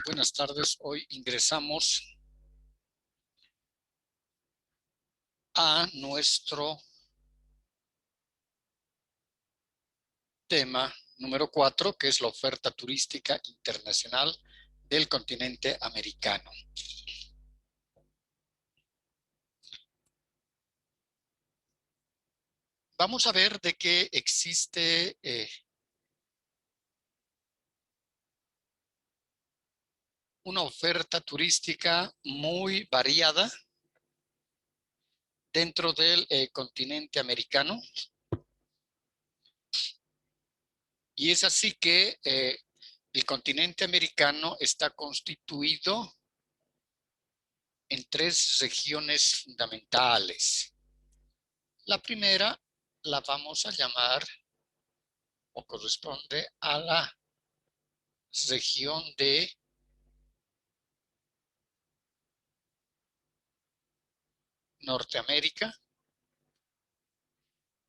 Buenas tardes. Hoy ingresamos a nuestro tema número 4, que es la oferta turística internacional del continente americano. Vamos a ver de que existe una oferta turística muy variada dentro del continente americano. Y es así que el continente americano está constituido en 3 regiones fundamentales. La primera la vamos a llamar o corresponde a la región de Norteamérica,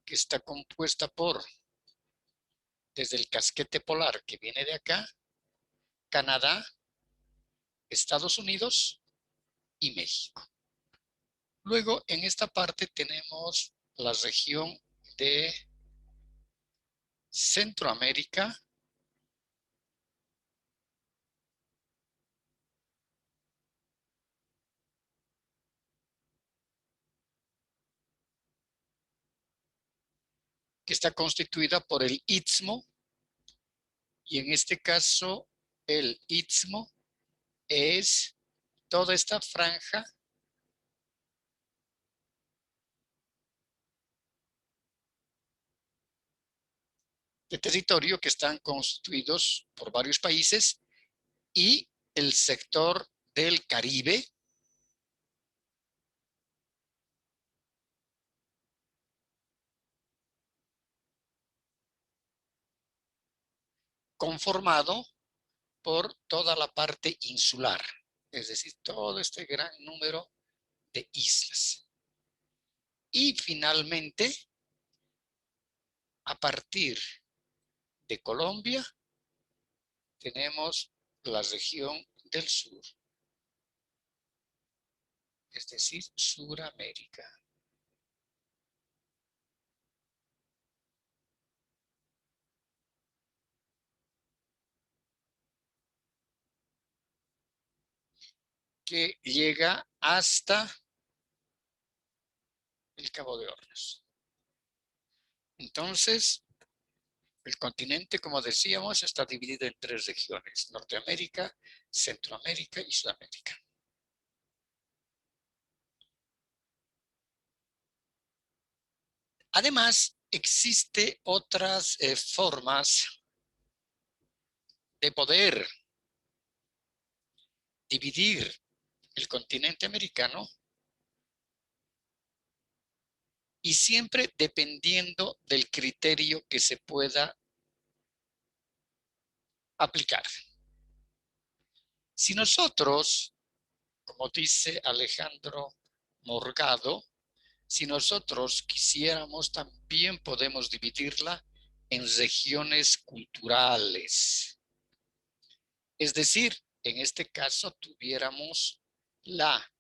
que está compuesta por, desde el casquete polar que viene de acá, Canadá, Estados Unidos y México. Luego, en esta parte tenemos la región de Centroamérica, que está constituida por el Istmo, y en este caso el Istmo es toda esta franja de territorio que están constituidos por varios países y el sector del Caribe, conformado por toda la parte insular, es decir, todo este gran número de islas. Y finalmente, a partir de Colombia, tenemos la región del sur, es decir, Suramérica. Que llega hasta el Cabo de Hornos. Entonces, el continente, como decíamos, está dividido en 3 regiones: Norteamérica, Centroamérica y Sudamérica. Además, existe otras formas de poder dividir el continente americano, y siempre dependiendo del criterio que se pueda aplicar. Si nosotros, como dice Alejandro Morgado, si nosotros quisiéramos, también podemos dividirla en regiones culturales. Es decir, en este caso tuviéramos la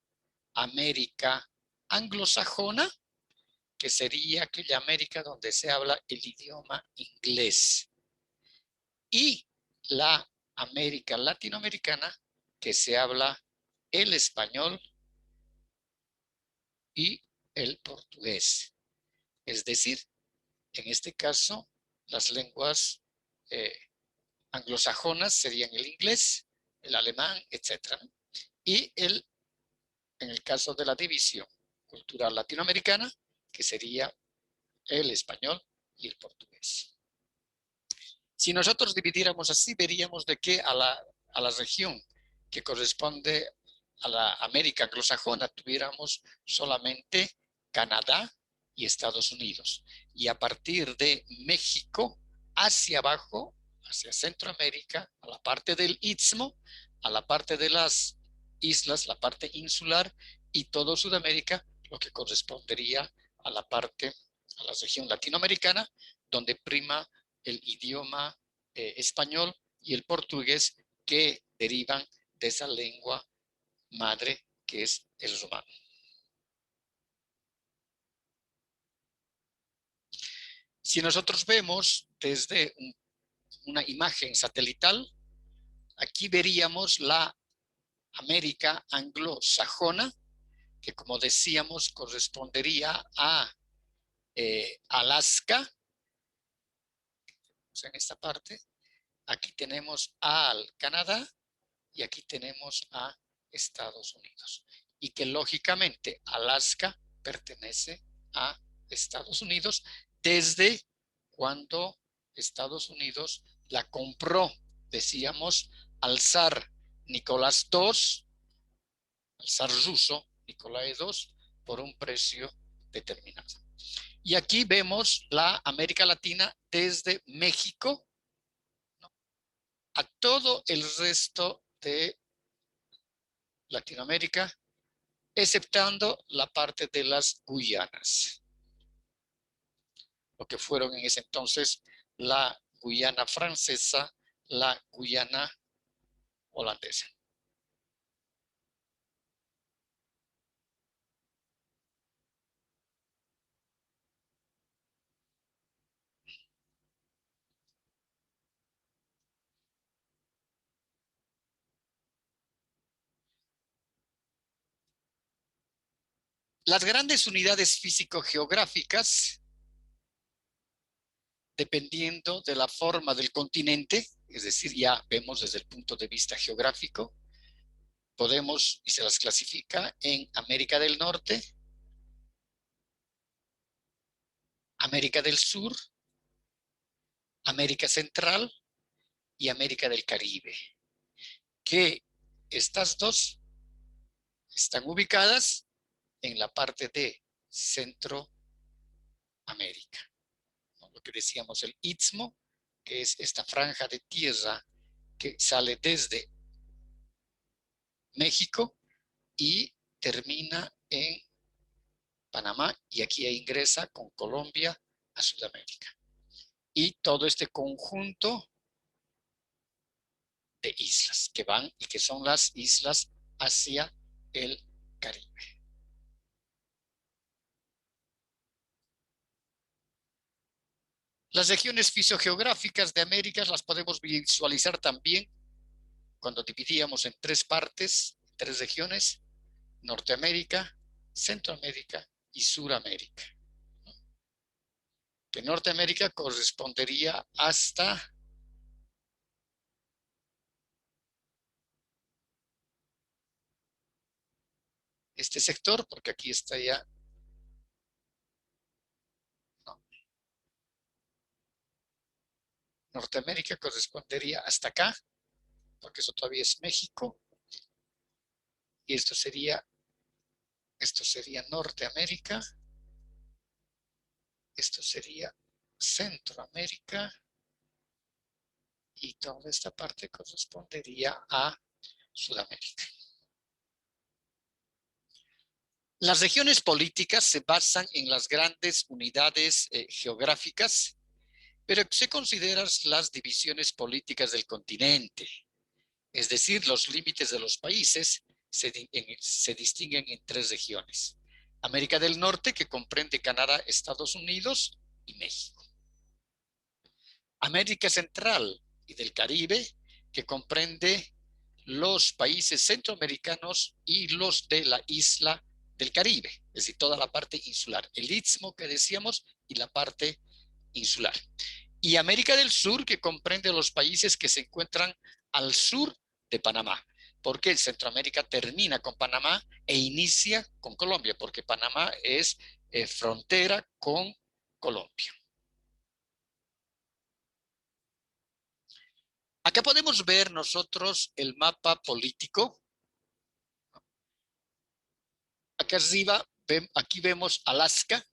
América anglosajona, que sería aquella América donde se habla el idioma inglés, y la América latinoamericana, que se habla el español y el portugués. Es decir, en este caso, las lenguas anglosajonas serían el inglés, el alemán, etc. Y en el caso de la división cultural latinoamericana, que sería el español y el portugués. Si nosotros dividiéramos así, veríamos de que a la región que corresponde a la América anglosajona tuviéramos solamente Canadá y Estados Unidos. Y a partir de México hacia abajo, hacia Centroamérica, a la parte del Istmo, a la parte de las islas, la parte insular, y todo Sudamérica, lo que correspondería a la parte, a la región latinoamericana, donde prima el idioma español y el portugués, que derivan de esa lengua madre que es el romano. Si nosotros vemos desde una imagen satelital, aquí veríamos la América anglosajona, que como decíamos correspondería a Alaska, en esta parte. Aquí tenemos al Canadá y aquí tenemos a Estados Unidos. Y que lógicamente Alaska pertenece a Estados Unidos desde cuando Estados Unidos la compró, decíamos, al zar Nicolás II, al zar ruso Nicolás II, por un precio determinado. Y aquí vemos la América Latina desde México, ¿no?, a todo el resto de Latinoamérica, exceptando la parte de las Guyanas, lo que fueron en ese entonces la Guyana francesa, la Guyana holandesa. Las grandes unidades físico-geográficas, dependiendo de la forma del continente, es decir, ya vemos desde el punto de vista geográfico, podemos y se las clasifica en América del Norte, América del Sur, América Central y América del Caribe, que estas dos están ubicadas en la parte de Centroamérica, ¿no?, lo que decíamos el Istmo, que es esta franja de tierra que sale desde México y termina en Panamá y aquí ingresa con Colombia a Sudamérica. Y todo este conjunto de islas que van y que son las islas hacia el Caribe. Las regiones fisiogeográficas de América las podemos visualizar también cuando dividíamos en tres partes, tres regiones: Norteamérica, Centroamérica y Suramérica. Que Norteamérica correspondería hasta este sector, porque aquí está ya, no, Norteamérica correspondería hasta acá, porque eso todavía es México, y esto sería Norteamérica, esto sería Centroamérica, y toda esta parte correspondería a Sudamérica. Las regiones políticas se basan en las grandes unidades geográficas, pero se consideran las divisiones políticas del continente, es decir, los límites de los países se distinguen en tres regiones: América del Norte, que comprende Canadá, Estados Unidos y México; América Central y del Caribe, que comprende los países centroamericanos y los de la isla del Caribe, es decir, toda la parte insular, el istmo que decíamos y la parte insular; y América del Sur, que comprende los países que se encuentran al sur de Panamá, porque Centroamérica termina con Panamá e inicia con Colombia, porque Panamá es frontera con Colombia. Acá podemos ver nosotros el mapa político. Acá arriba, aquí vemos Alaska,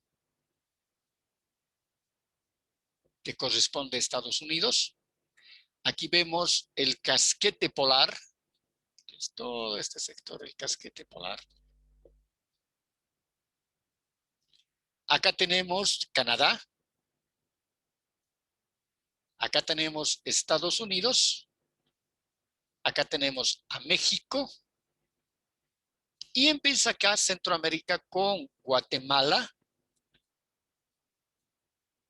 que corresponde a Estados Unidos. Aquí vemos el casquete polar, que es todo este sector, el casquete polar. Acá tenemos Canadá. Acá tenemos Estados Unidos. Acá tenemos a México. Y empieza acá Centroamérica con Guatemala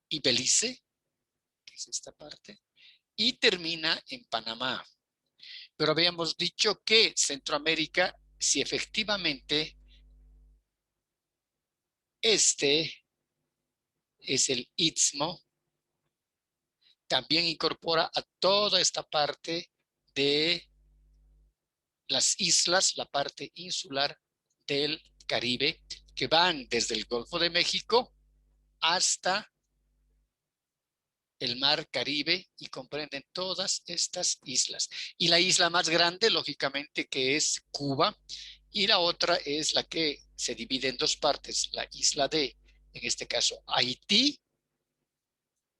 y Belice, que es esta parte, y termina en Panamá. Pero habíamos dicho que Centroamérica, si efectivamente este es el Istmo, también incorpora a toda esta parte de las islas, la parte insular del Caribe, que van desde el Golfo de México hasta el mar Caribe y comprenden todas estas islas. Y la isla más grande, lógicamente, que es Cuba, y la otra es la que se divide en dos partes, la isla de, en este caso, Haití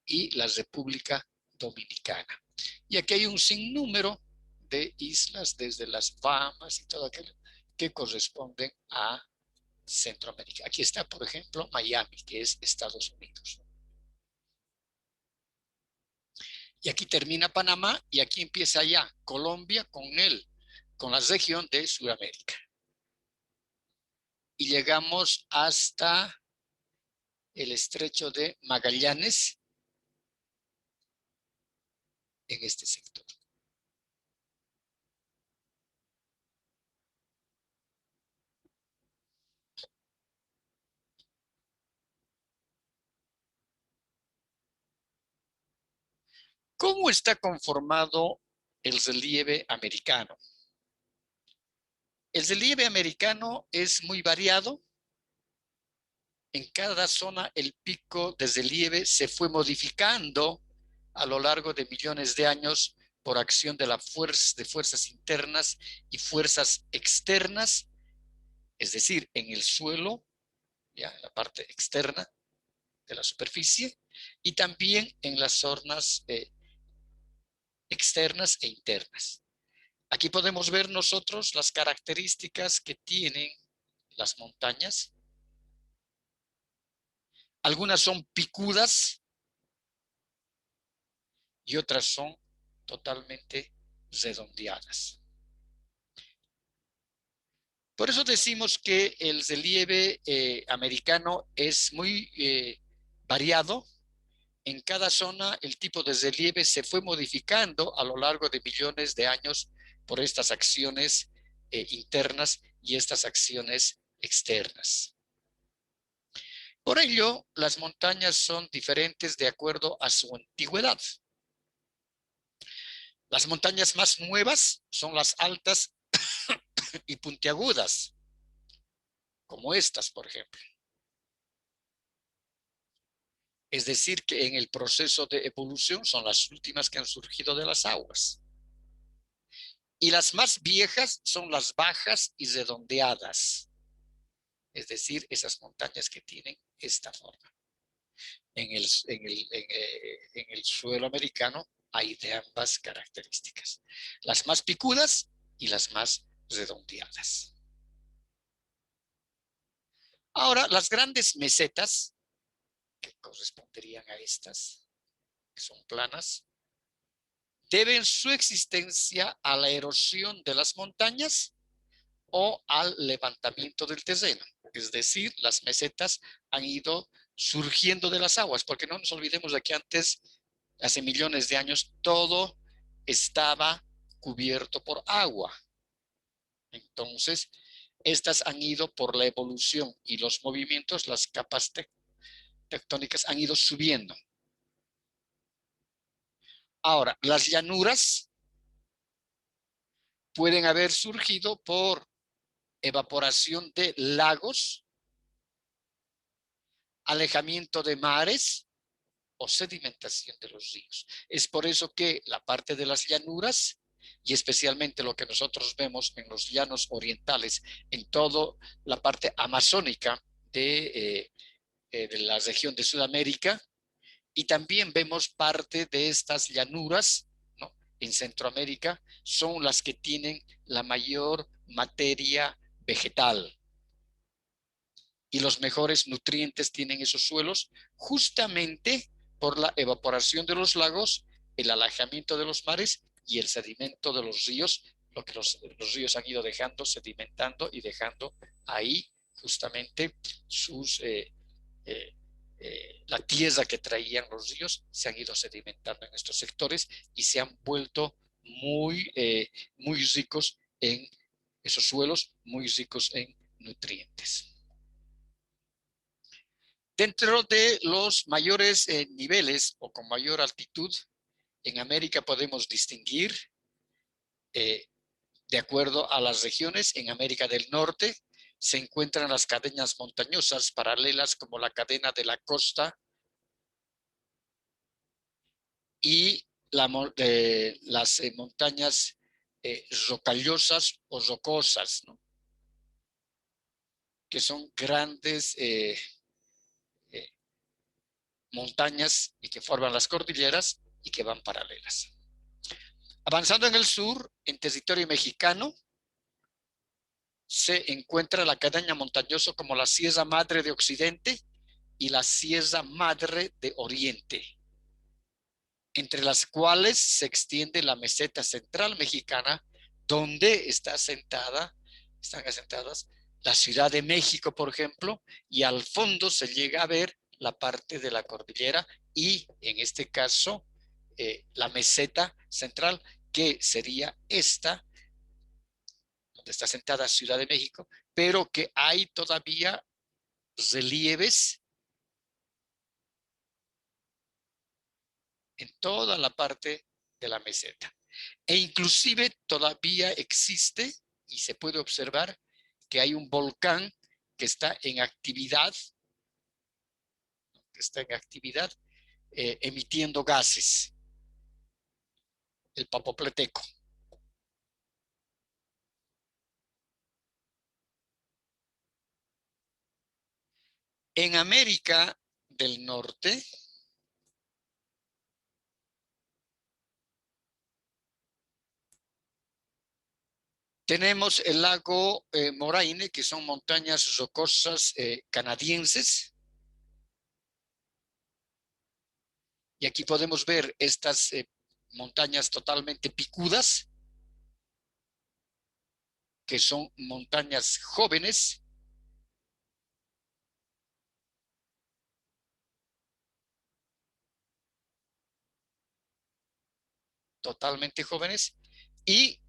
y la República Dominicana. Y aquí hay un sinnúmero de islas, desde las Bahamas y todo aquello, que corresponden a Centroamérica. Aquí está, por ejemplo, Miami, que es Estados Unidos. Y aquí termina Panamá y aquí empieza ya Colombia con la región de Sudamérica. Y llegamos hasta el estrecho de Magallanes en este sector. ¿Cómo está conformado el relieve americano? El relieve americano es muy variado. En cada zona el pico de relieve se fue modificando a lo largo de millones de años por acción de fuerzas internas y fuerzas externas, es decir, en el suelo, ya en la parte externa de la superficie, y también en las zonas externas e internas. Aquí podemos ver nosotros las características que tienen las montañas. Algunas son picudas y otras son totalmente redondeadas. Por eso decimos que el relieve americano es muy variado. En cada zona el tipo de relieve se fue modificando a lo largo de millones de años por estas acciones internas y estas acciones externas. Por ello, las montañas son diferentes de acuerdo a su antigüedad. Las montañas más nuevas son las altas y puntiagudas, como estas, por ejemplo. Es decir, que en el proceso de evolución son las últimas que han surgido de las aguas. Y las más viejas son las bajas y redondeadas. Es decir, esas montañas que tienen esta forma. En el suelo americano hay de ambas características. Las más picudas y las más redondeadas. Ahora, las grandes mesetas, que corresponderían a estas, que son planas, deben su existencia a la erosión de las montañas o al levantamiento del terreno. Es decir, las mesetas han ido surgiendo de las aguas, porque no nos olvidemos de que antes, hace millones de años, todo estaba cubierto por agua. Entonces, estas han ido por la evolución y los movimientos, las capas tectónicas han ido subiendo. Ahora, las llanuras pueden haber surgido por evaporación de lagos, alejamiento de mares o sedimentación de los ríos. Es por eso que la parte de las llanuras y especialmente lo que nosotros vemos en los llanos orientales, en toda la parte amazónica de la región de Sudamérica, y también vemos parte de estas llanuras, ¿no?, en Centroamérica, son las que tienen la mayor materia vegetal y los mejores nutrientes tienen esos suelos justamente por la evaporación de los lagos, el alejamiento de los mares y el sedimento de los ríos, lo que los ríos han ido dejando, sedimentando y dejando ahí justamente sus, la tierra que traían los ríos se han ido sedimentando en estos sectores y se han vuelto muy ricos en esos suelos, muy ricos en nutrientes. Dentro de los mayores niveles o con mayor altitud, en América podemos distinguir, de acuerdo a las regiones, en América del Norte se encuentran las cadenas montañosas paralelas como la cadena de la costa y las montañas rocallosas o rocosas, ¿no? Que son grandes eh, montañas y que forman las cordilleras y que van paralelas. Avanzando en el sur, en territorio mexicano, se encuentra la cadena montañosa como la Sierra Madre de Occidente y la Sierra Madre de Oriente, entre las cuales se extiende la meseta central mexicana, donde están asentadas la Ciudad de México, por ejemplo, y al fondo se llega a ver la parte de la cordillera y, en este caso, la meseta central, que sería esta, donde está asentada Ciudad de México, pero que hay todavía relieves en toda la parte de la meseta. E inclusive todavía existe y se puede observar que hay un volcán que está en actividad, emitiendo gases, el Popocatépetl. En América del Norte tenemos el lago Moraine, que son montañas rocosas canadienses. Y aquí podemos ver estas montañas totalmente picudas, que son montañas jóvenes, totalmente jóvenes. Y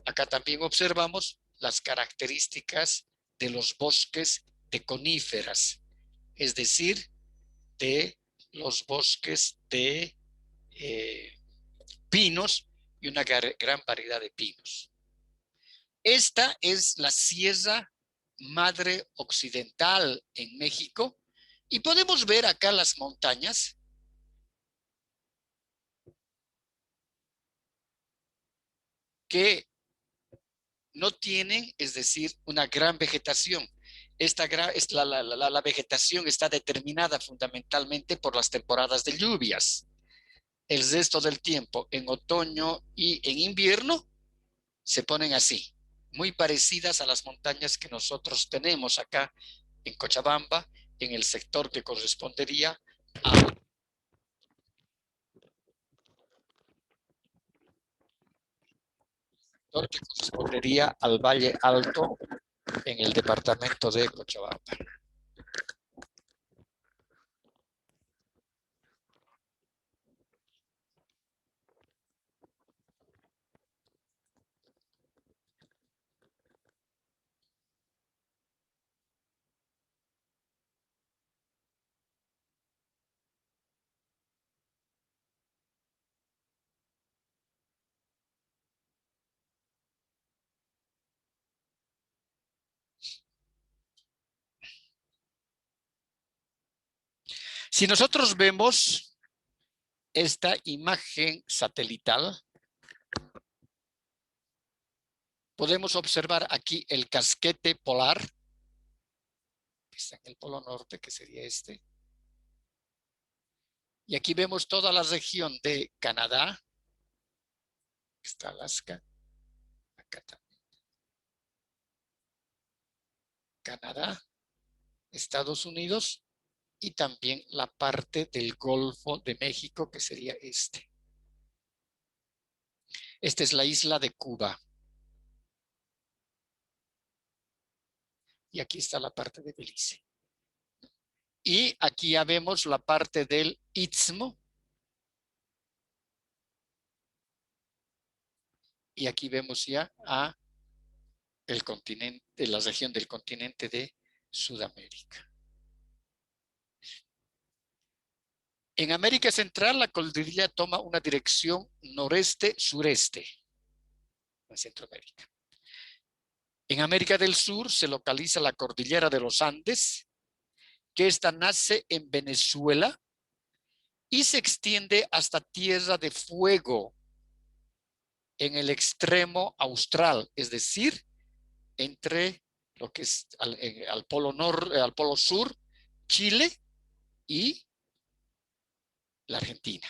acá también observamos las características de los bosques de coníferas, es decir, de los bosques de pinos y una gran variedad de pinos. Esta es la Sierra Madre Occidental en México y podemos ver acá las montañas que no tienen, es decir, una gran vegetación. La vegetación está determinada fundamentalmente por las temporadas de lluvias. El resto del tiempo, en otoño y en invierno, se ponen así, muy parecidas a las montañas que nosotros tenemos acá en Cochabamba, en el sector que correspondería al Valle Alto en el departamento de Cochabamba. Si nosotros vemos esta imagen satelital, podemos observar aquí el casquete polar, que está en el polo norte, que sería este. Y aquí vemos toda la región de Canadá, está Alaska, acá también. Canadá, Estados Unidos y también la parte del Golfo de México, que sería este. Esta es la isla de Cuba. Y aquí está la parte de Belice. Y aquí ya vemos la parte del Istmo. Y aquí vemos ya a el continente, la región del continente de Sudamérica. En América Central, la cordillera toma una dirección noreste-sureste en Centroamérica. En América del Sur se localiza la cordillera de los Andes, que esta nace en Venezuela y se extiende hasta Tierra de Fuego en el extremo austral, es decir, entre lo que es al polo norte, al polo sur, Chile y la Argentina.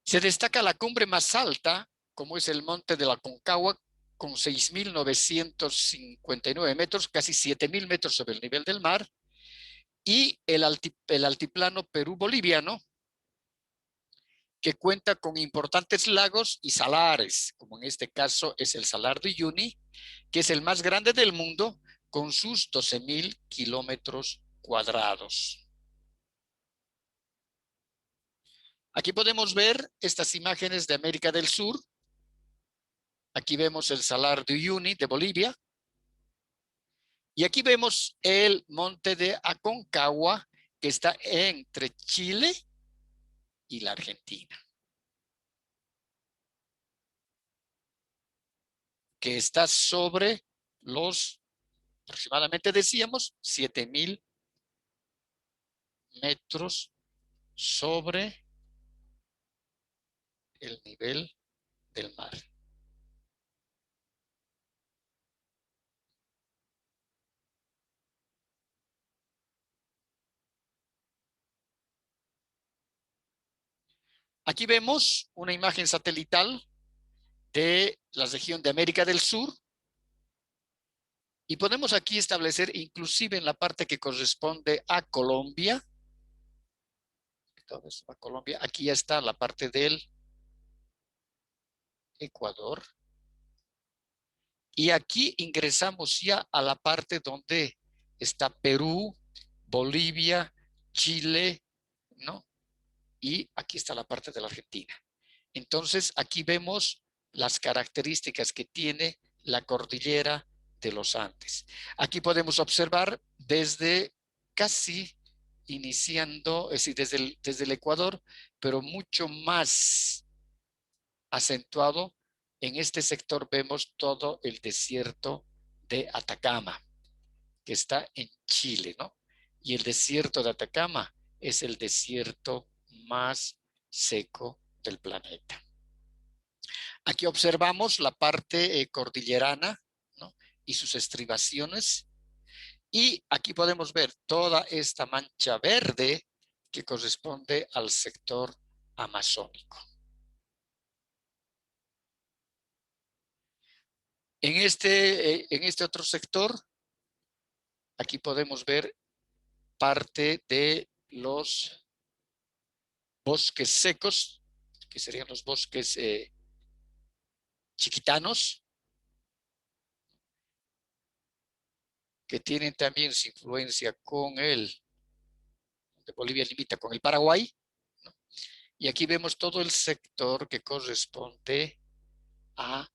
Se destaca la cumbre más alta, como es el monte de la Aconcagua, con 6.959 metros, casi 7.000 metros sobre el nivel del mar, y el altiplano Perú-Boliviano, que cuenta con importantes lagos y salares, como en este caso es el Salar de Uyuni, que es el más grande del mundo, con sus 12.000 kilómetros cuadrados. Aquí podemos ver estas imágenes de América del Sur. Aquí vemos el Salar de Uyuni de Bolivia. Y aquí vemos el monte de Aconcagua, que está entre Chile y la Argentina, que está sobre los, aproximadamente decíamos, 7.000 metros sobre el nivel del mar. Aquí vemos una imagen satelital de la región de América del Sur y podemos aquí establecer, inclusive en la parte que corresponde a Colombia, aquí ya está la parte del Ecuador. Y aquí ingresamos ya a la parte donde está Perú, Bolivia, Chile, ¿no? Y aquí está la parte de la Argentina. Entonces, aquí vemos las características que tiene la cordillera de los Andes. Aquí podemos observar desde casi iniciando, es decir, desde el Ecuador, pero mucho más acentuado. En este sector vemos todo el desierto de Atacama, que está en Chile, ¿no? Y el desierto de Atacama es el desierto más seco del planeta. Aquí observamos la parte cordillerana, ¿no? Y sus estribaciones. Y aquí podemos ver toda esta mancha verde que corresponde al sector amazónico. En este otro sector, aquí podemos ver parte de los bosques secos, que serían los bosques chiquitanos, que tienen también su influencia con de Bolivia limita con el Paraguay, ¿no? Y aquí vemos todo el sector que corresponde a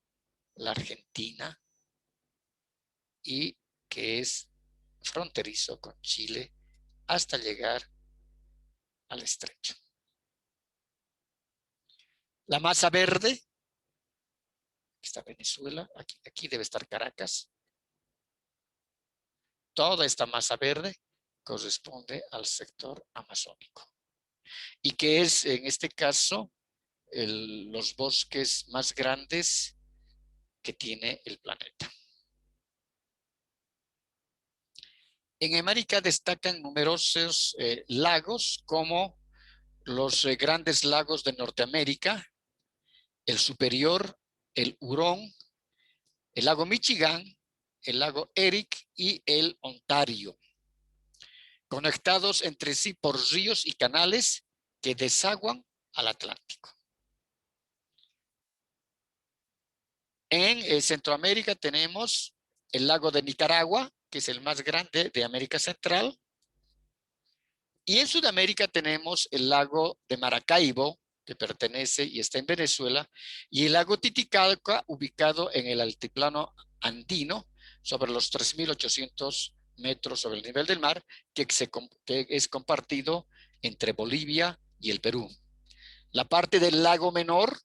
la Argentina y que es fronterizo con Chile hasta llegar al estrecho. La masa verde, está Venezuela, aquí debe estar Caracas. Toda esta masa verde corresponde al sector amazónico y que es en este caso los bosques más grandes que tiene el planeta. En América destacan numerosos lagos como los grandes lagos de Norteamérica, el Superior, el Hurón, el lago Michigan, el lago Erie y el Ontario, conectados entre sí por ríos y canales que desaguan al Atlántico. En Centroamérica tenemos el lago de Nicaragua, que es el más grande de América Central. Y en Sudamérica tenemos el lago de Maracaibo, que pertenece y está en Venezuela, y el lago Titicaca, ubicado en el altiplano andino, sobre los 3.800 metros sobre el nivel del mar, que es compartido entre Bolivia y el Perú. La parte del lago menor,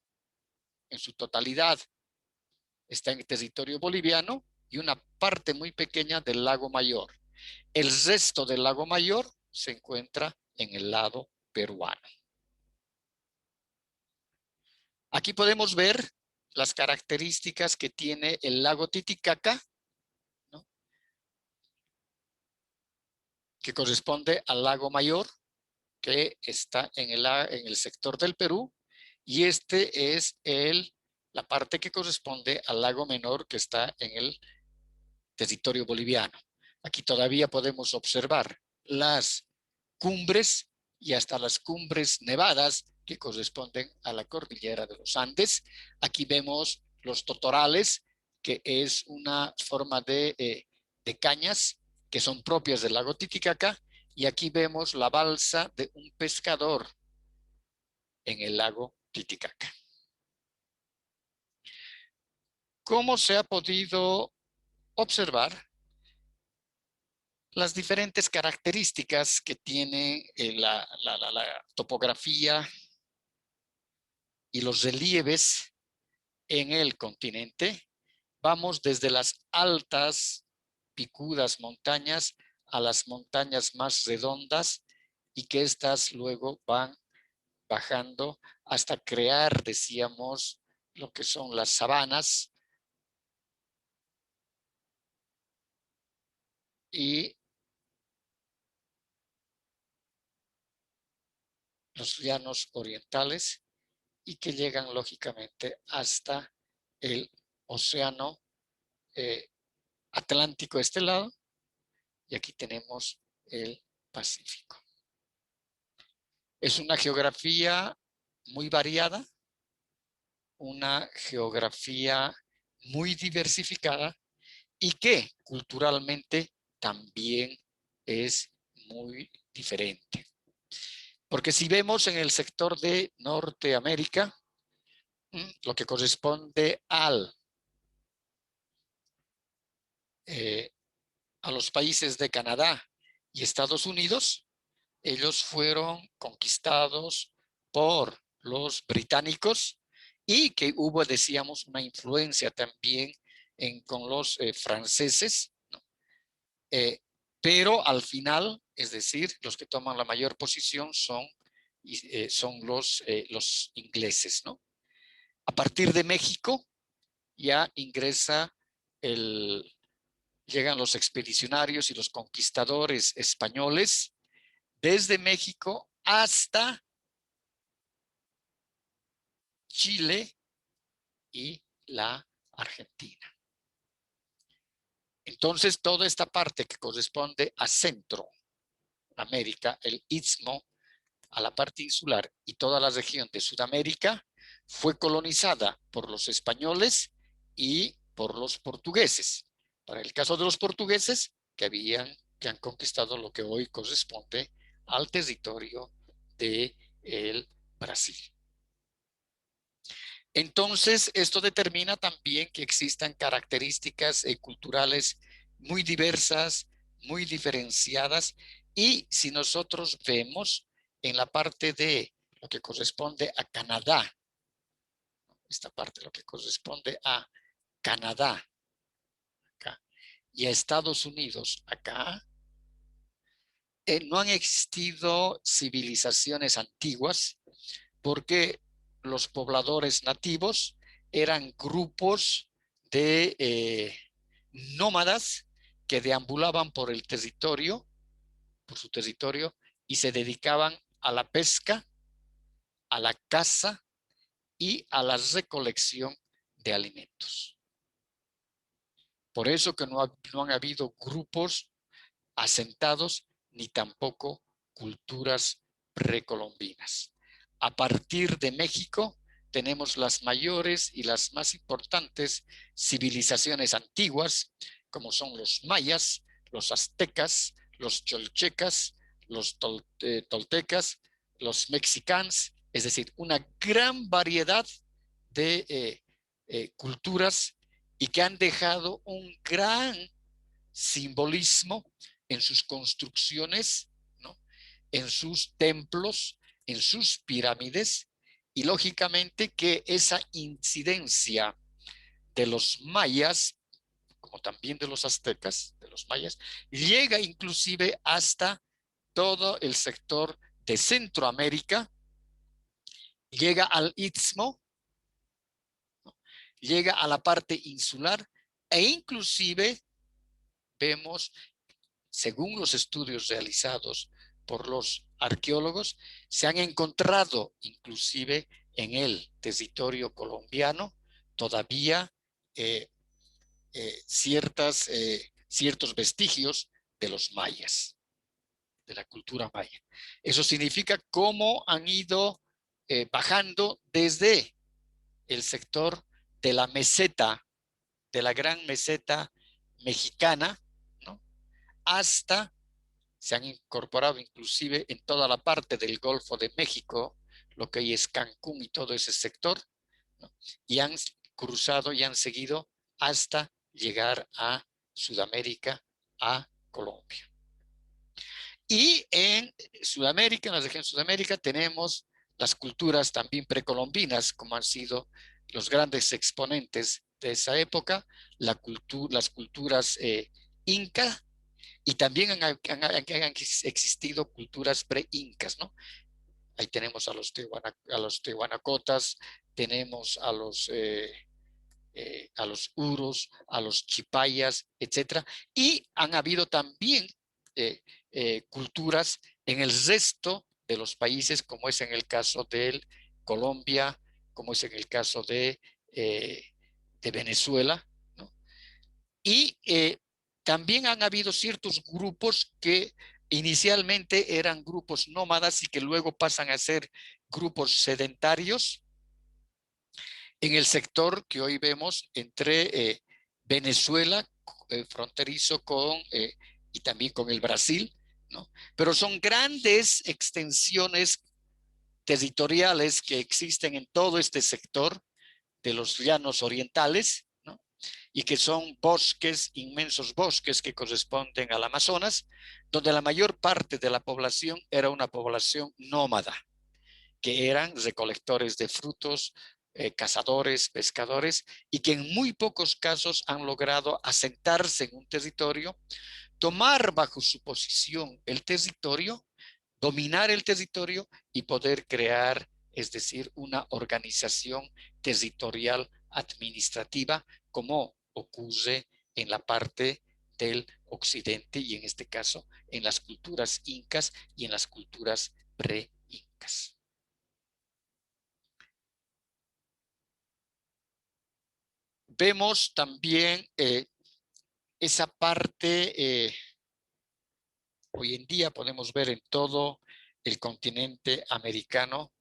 en su totalidad, está en el territorio boliviano y una parte muy pequeña del lago mayor. El resto del lago mayor se encuentra en el lado peruano. Aquí podemos ver las características que tiene el lago Titicaca, ¿no?, que corresponde al lago mayor, que está en el sector del Perú, y este es la parte que corresponde al lago menor, que está en el territorio boliviano. Aquí todavía podemos observar las cumbres y hasta las cumbres nevadas que corresponden a la cordillera de los Andes. Aquí vemos los totorales, que es una forma de cañas que son propias del lago Titicaca, y aquí vemos la balsa de un pescador en el lago Titicaca. ¿Cómo se ha podido observar las diferentes características que tiene la topografía y los relieves en el continente? Vamos desde las altas, picudas montañas a las montañas más redondas, y que éstas luego van bajando hasta crear, decíamos, lo que son las sabanas y los llanos orientales, y que llegan lógicamente hasta el océano Atlántico de este lado, y aquí tenemos el Pacífico. Es una geografía muy variada, una geografía muy diversificada, y que culturalmente también es muy diferente. Porque si vemos en el sector de Norteamérica, lo que corresponde a los países de Canadá y Estados Unidos, ellos fueron conquistados por los británicos, y que hubo, decíamos, una influencia también con los franceses, ¿no? Pero al final, es decir, los que toman la mayor posición son los ingleses, ¿no? A partir de México ya llegan los expedicionarios y los conquistadores españoles desde México hasta Chile y la Argentina. Entonces, toda esta parte que corresponde a Centroamérica, el Istmo, a la parte insular, y toda la región de Sudamérica, fue colonizada por los españoles y por los portugueses. Para el caso de los portugueses, que han conquistado lo que hoy corresponde al territorio de el Brasil. Entonces, esto determina también que existan características culturales muy diversas, muy diferenciadas, y si nosotros vemos en la parte de lo que corresponde a Canadá, esta parte lo que corresponde a Canadá acá, y a Estados Unidos acá, no han existido civilizaciones antiguas, porque los pobladores nativos eran grupos de nómadas que deambulaban por su territorio, y se dedicaban a la pesca, a la caza y a la recolección de alimentos. Por eso que no han habido grupos asentados, ni tampoco culturas precolombinas. A partir de México tenemos las mayores y las más importantes civilizaciones antiguas, como son los mayas, los aztecas, los cholchecas, los toltecas, los mexicanos, es decir, una gran variedad de culturas y que han dejado un gran simbolismo en sus construcciones, ¿no? En sus templos, en sus pirámides, y lógicamente que esa incidencia de los mayas, como también de los aztecas, de los mayas, llega inclusive hasta todo el sector de Centroamérica, llega al Istmo, ¿no? Llega a la parte insular e inclusive vemos, según los estudios realizados por los arqueólogos, se han encontrado inclusive en el territorio colombiano todavía eh, ciertos vestigios de los mayas, de la cultura maya. Eso significa cómo han ido bajando desde el sector de la meseta, de la gran meseta mexicana, ¿no? Hasta se han incorporado inclusive en toda la parte del Golfo de México, lo que hoy es Cancún y todo ese sector, ¿no? Y han cruzado y han seguido hasta llegar a Sudamérica, a Colombia. Y en Sudamérica, en la región de Sudamérica, tenemos las culturas también precolombinas, como han sido los grandes exponentes de esa época, las culturas inca, y también han existido culturas pre-incas, ¿no? Ahí tenemos a los tehuanacotas, tenemos a los uros, a los chipayas, etcétera. Y han habido también culturas en el resto de los países, como es en el caso de Colombia, como es en el caso de Venezuela, ¿no? Y también han habido ciertos grupos que inicialmente eran grupos nómadas y que luego pasan a ser grupos sedentarios en el sector que hoy vemos entre Venezuela, fronterizo y también con el Brasil, ¿no? Pero son grandes extensiones territoriales que existen en todo este sector de los llanos orientales, ¿no? Y que son bosques, inmensos bosques que corresponden al Amazonas, donde la mayor parte de la población era una población nómada, que eran recolectores de frutos, cazadores, pescadores, y que en muy pocos casos han logrado asentarse en un territorio, tomar bajo su posición el territorio, dominar el territorio y poder crear, es decir, una organización territorial administrativa, como ocurre en la parte del occidente y en este caso en las culturas incas y en las culturas pre-incas. Vemos también esa parte, hoy en día podemos ver en todo el continente americano,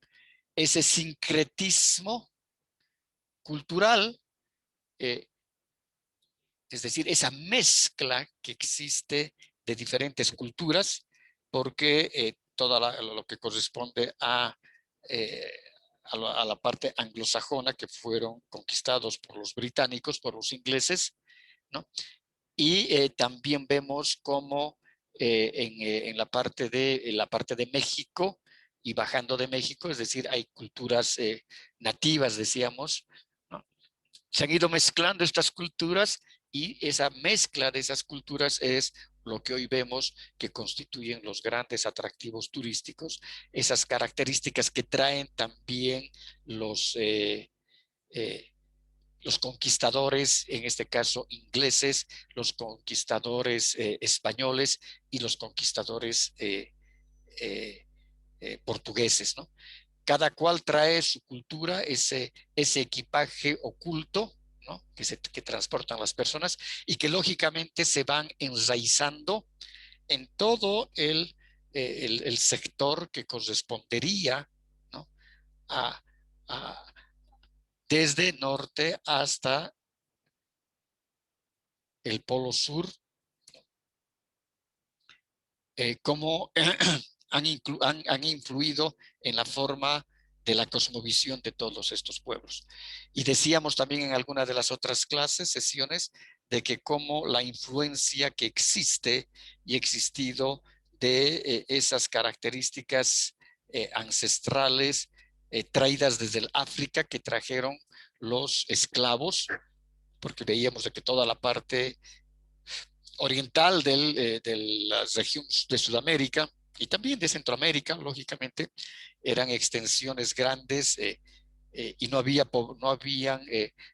ese sincretismo cultural, eh, es decir, esa mezcla que existe de diferentes culturas, porque lo que corresponde eh, a la parte anglosajona, que fueron conquistados por los británicos, por los ingleses, ¿no? Y también vemos cómo en la parte de México y bajando de México, es decir, hay culturas nativas, decíamos, ¿no? Se han ido mezclando estas culturas y esa mezcla de esas culturas es lo que hoy vemos que constituyen los grandes atractivos turísticos, esas características que traen también eh, los conquistadores, en este caso ingleses, los conquistadores españoles y los conquistadores eh, portugueses, ¿no? Cada cual trae su cultura, ese equipaje oculto, ¿no? Que transportan las personas y que lógicamente se van enraizando en todo el el sector que correspondería, ¿no? a, a, desde norte hasta el polo sur, cómo han influido en la forma de la cosmovisión de todos estos pueblos. Y decíamos también en alguna de las otras clases, sesiones, de que cómo la influencia que existe y existido de esas características ancestrales traídas desde el África que trajeron los esclavos, porque veíamos de que toda la parte oriental de la región de Sudamérica y también de Centroamérica, lógicamente, eran extensiones grandes y no habían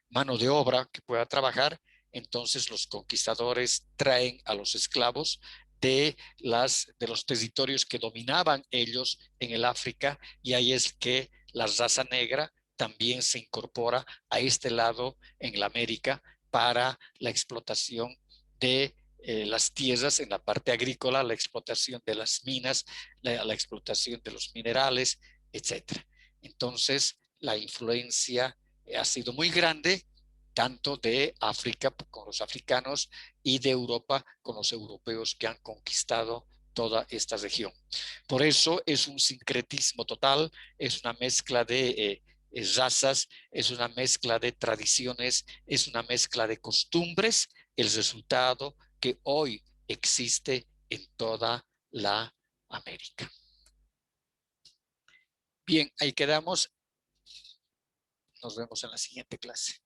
mano de obra que pueda trabajar. Entonces los conquistadores traen a los esclavos de los territorios que dominaban ellos en el África, y ahí es que la raza negra también se incorpora a este lado en la América para la explotación de las tierras en la parte agrícola, la explotación de las minas, la explotación de los minerales, etcétera. Entonces, la influencia ha sido muy grande, tanto de África con los africanos y de Europa con los europeos que han conquistado toda esta región. Por eso es un sincretismo total, es una mezcla de razas, es una mezcla de tradiciones, es una mezcla de costumbres, el resultado que hoy existe en toda la América. Bien, ahí quedamos. Nos vemos en la siguiente clase.